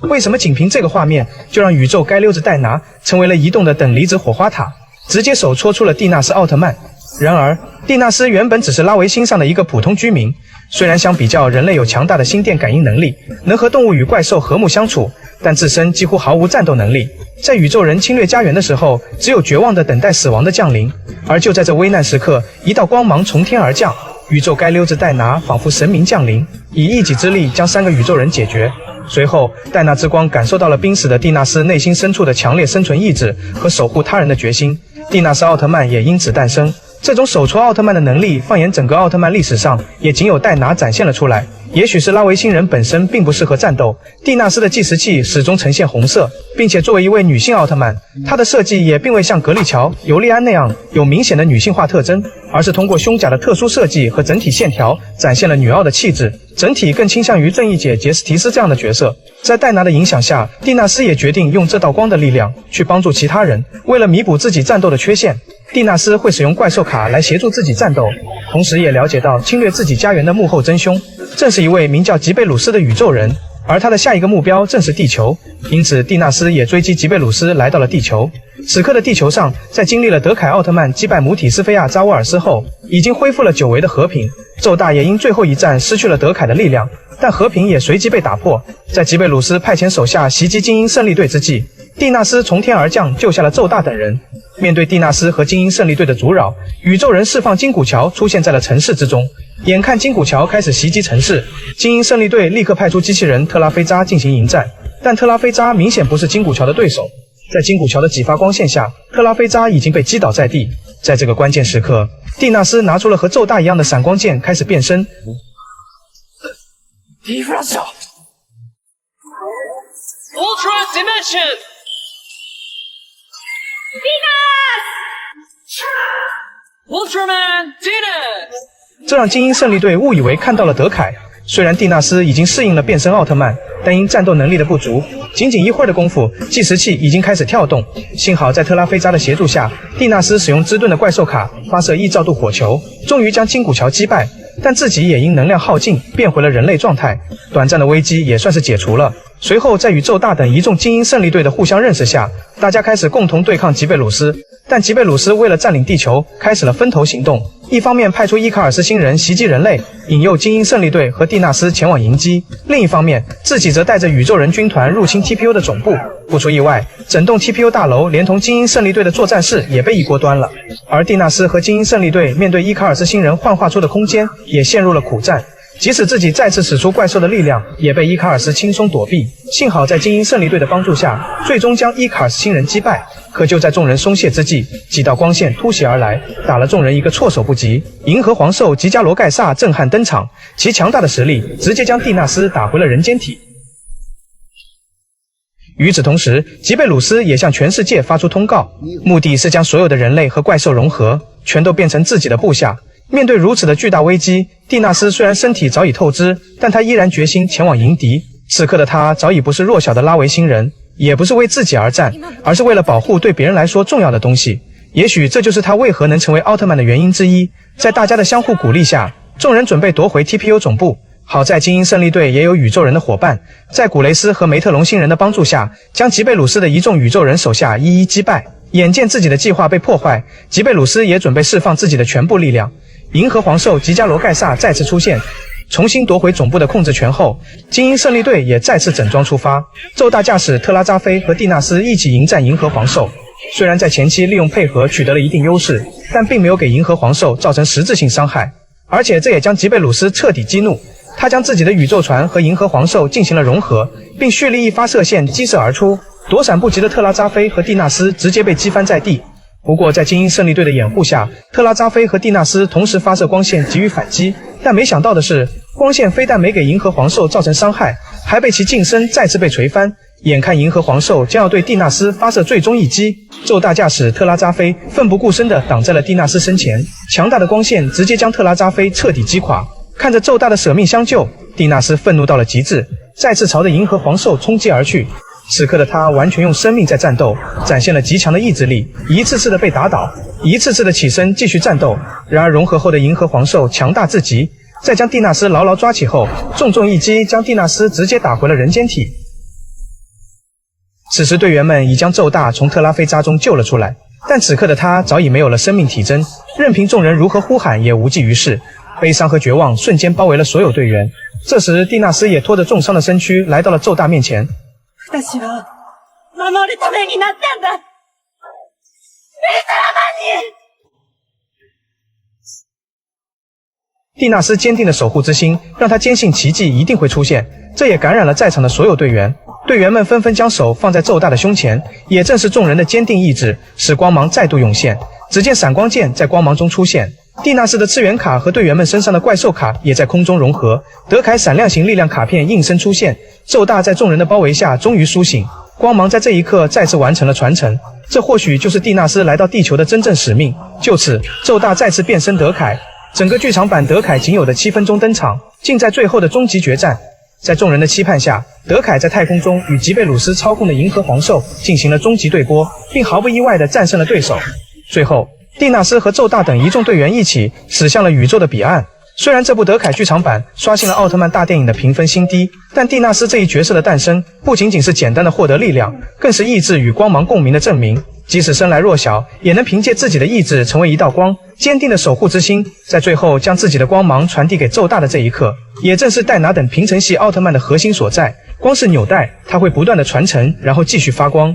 为什么仅凭这个画面就让宇宙街溜子戴拿成为了移动的等离子火花塔，直接手戳出了蒂纳斯奥特曼？然而，蒂纳斯原本只是拉维星上的一个普通居民，虽然相比较人类有强大的心电感应能力，能和动物与怪兽和睦相处，但自身几乎毫无战斗能力。在宇宙人侵略家园的时候，只有绝望的等待死亡的降临。而就在这危难时刻，一道光芒从天而降，宇宙街溜子戴拿仿佛神明降临，以一己之力将3个宇宙人解决。随后，戴拿之光感受到了濒死的蒂纳斯内心深处的强烈生存意志和守护他人的决心，蒂纳斯奥特曼也因此诞生。这种手戳奥特曼的能力，放眼整个奥特曼历史上，也仅有戴拿展现了出来。也许是拉维星人本身并不适合战斗，蒂纳斯的计时器始终呈现红色，并且作为一位女性奥特曼，她的设计也并未像格丽乔、尤利安那样有明显的女性化特征，而是通过胸甲的特殊设计和整体线条，展现了女奥的气质，整体更倾向于正义姐杰斯提斯这样的角色。在戴拿的影响下，蒂纳斯也决定用这道光的力量去帮助其他人。为了弥补自己战斗的缺陷，蒂纳斯会使用怪兽卡来协助自己战斗，同时也了解到侵略自己家园的幕后真凶正是一位名叫吉贝鲁斯的宇宙人，而他的下一个目标正是地球。因此蒂纳斯也追击吉贝鲁斯来到了地球。此刻的地球上，在经历了德凯奥特曼击败母体斯菲亚扎沃尔斯后，已经恢复了久违的和平。宙大也因最后一战失去了德凯的力量，但和平也随即被打破。在吉贝鲁斯派遣手下袭击精英胜利队之际，蒂纳斯从天而降，救下了宙大等人。面对蒂纳斯和精英胜利队的阻扰，宇宙人释放金古桥出现在了城市之中。眼看金古桥开始袭击城市，精英胜利队立刻派出机器人特拉菲扎进行迎战，但特拉菲扎明显不是金古桥的对手。在金古桥的几发光线下，特拉菲扎已经被击倒在地。在这个关键时刻，蒂纳斯拿出了和宙大一样的闪光剑，开始变身。Ultra Dimension! Ultraman Dinas! 这让精英胜利队误以为看到了德凯。虽然蒂纳斯已经适应了变身奥特曼，但因战斗能力的不足，仅仅一会儿的功夫，计时器已经开始跳动。幸好在特拉菲扎的协助下，蒂纳斯使用芝顿的怪兽卡发射1兆度火球，终于将金古桥击败，但自己也因能量耗尽变回了人类状态。短暂的危机也算是解除了。随后在宇宙大等一众精英胜利队的互相认识下，大家开始共同对抗吉贝鲁斯。但吉贝鲁斯为了占领地球，开始了分头行动，一方面派出伊卡尔斯星人袭击人类，引诱精英胜利队和蒂纳斯前往迎击，另一方面自己则带着宇宙人军团入侵 TPU 的总部。不出意外，整栋 TPU 大楼连同精英胜利队的作战室也被一锅端了，而蒂纳斯和精英胜利队面对伊卡尔斯星人幻化出的空间，也陷入了苦战。即使自己再次使出怪兽的力量，也被伊卡尔斯轻松躲避。幸好在精英胜利队的帮助下，最终将伊卡尔斯星人击败。可就在众人松懈之际，几道光线突袭而来，打了众人一个措手不及。银河皇兽吉加罗盖萨震撼登场，其强大的实力直接将蒂纳斯打回了人间体。与此同时，吉贝鲁斯也向全世界发出通告，目的是将所有的人类和怪兽融合，全都变成自己的部下。面对如此的巨大危机，蒂纳斯虽然身体早已透支，但他依然决心前往迎敌。此刻的他早已不是弱小的拉维星人，也不是为自己而战，而是为了保护对别人来说重要的东西。也许这就是他为何能成为奥特曼的原因之一。在大家的相互鼓励下，众人准备夺回 TPU 总部。好在精英胜利队也有宇宙人的伙伴，在古雷斯和梅特隆星人的帮助下，将吉贝鲁斯的一众宇宙人手下一一击败。眼见自己的计划被破坏，吉贝鲁斯也准备释放自己的全部力量。银河皇兽吉加罗盖萨再次出现，重新夺回总部的控制权后，精英胜利队也再次整装出发。宙大驾驶特拉扎菲和蒂纳斯一起迎战银河皇兽。虽然在前期利用配合取得了一定优势，但并没有给银河皇兽造成实质性伤害，而且这也将吉贝鲁斯彻底激怒。他将自己的宇宙船和银河皇兽进行了融合，并蓄力一发射线激射而出，躲闪不及的特拉扎菲和蒂纳斯直接被击翻在地。不过在精英胜利队的掩护下，特拉扎菲和蒂纳斯同时发射光线给予反击，但没想到的是，光线非但没给银河皇兽造成伤害，还被其近身再次被锤翻。眼看银河皇兽将要对蒂纳斯发射最终一击，宙大驾驶特拉扎菲奋不顾身地挡在了蒂纳斯身前，强大的光线直接将特拉扎菲彻底击垮。看着宙大的舍命相救，蒂纳斯愤怒到了极致，再次朝着银河皇兽冲击而去。此刻的他完全用生命在战斗，展现了极强的意志力，一次次的被打倒，一次次的起身继续战斗。然而融合后的银河皇兽强大至极，在将蒂纳斯牢牢抓起后，重重一击将蒂纳斯直接打回了人间体。此时队员们已将宙大从特拉菲扎中救了出来，但此刻的他早已没有了生命体征，任凭众人如何呼喊也无济于事。悲伤和绝望瞬间包围了所有队员。这时蒂纳斯也拖着重伤的身躯来到了宙大面前。私は守るためになったんだ。ウルトラマンに。蒂纳斯坚定的守护之心，让他坚信奇迹一定会出现，这也感染了在场的所有队员。队员们纷纷将手放在宙大的胸前，也正是众人的坚定意志，使光芒再度涌现。只见闪光剑在光芒中出现，蒂纳斯的次元卡和队员们身上的怪兽卡也在空中融合，德凯闪亮型力量卡片应声出现。宙大在众人的包围下终于苏醒，光芒在这一刻再次完成了传承。这或许就是蒂纳斯来到地球的真正使命。就此，宙大再次变身德凯。整个剧场版德凯仅有的7分钟登场，尽在最后的终极决战。在众人的期盼下，德凯在太空中与吉贝鲁斯操控的银河皇兽进行了终极对波，并毫不意外地战胜了对手。最后，蒂纳斯和宙大等一众队员一起驶向了宇宙的彼岸。虽然这部德凯剧场版刷新了奥特曼大电影的评分新低，但蒂纳斯这一角色的诞生不仅仅是简单的获得力量，更是意志与光芒共鸣的证明。即使生来弱小，也能凭借自己的意志成为一道光，坚定的守护之心，在最后将自己的光芒传递给宙大的这一刻，也正是戴拿等平成系奥特曼的核心所在。光是纽带，它会不断的传承，然后继续发光。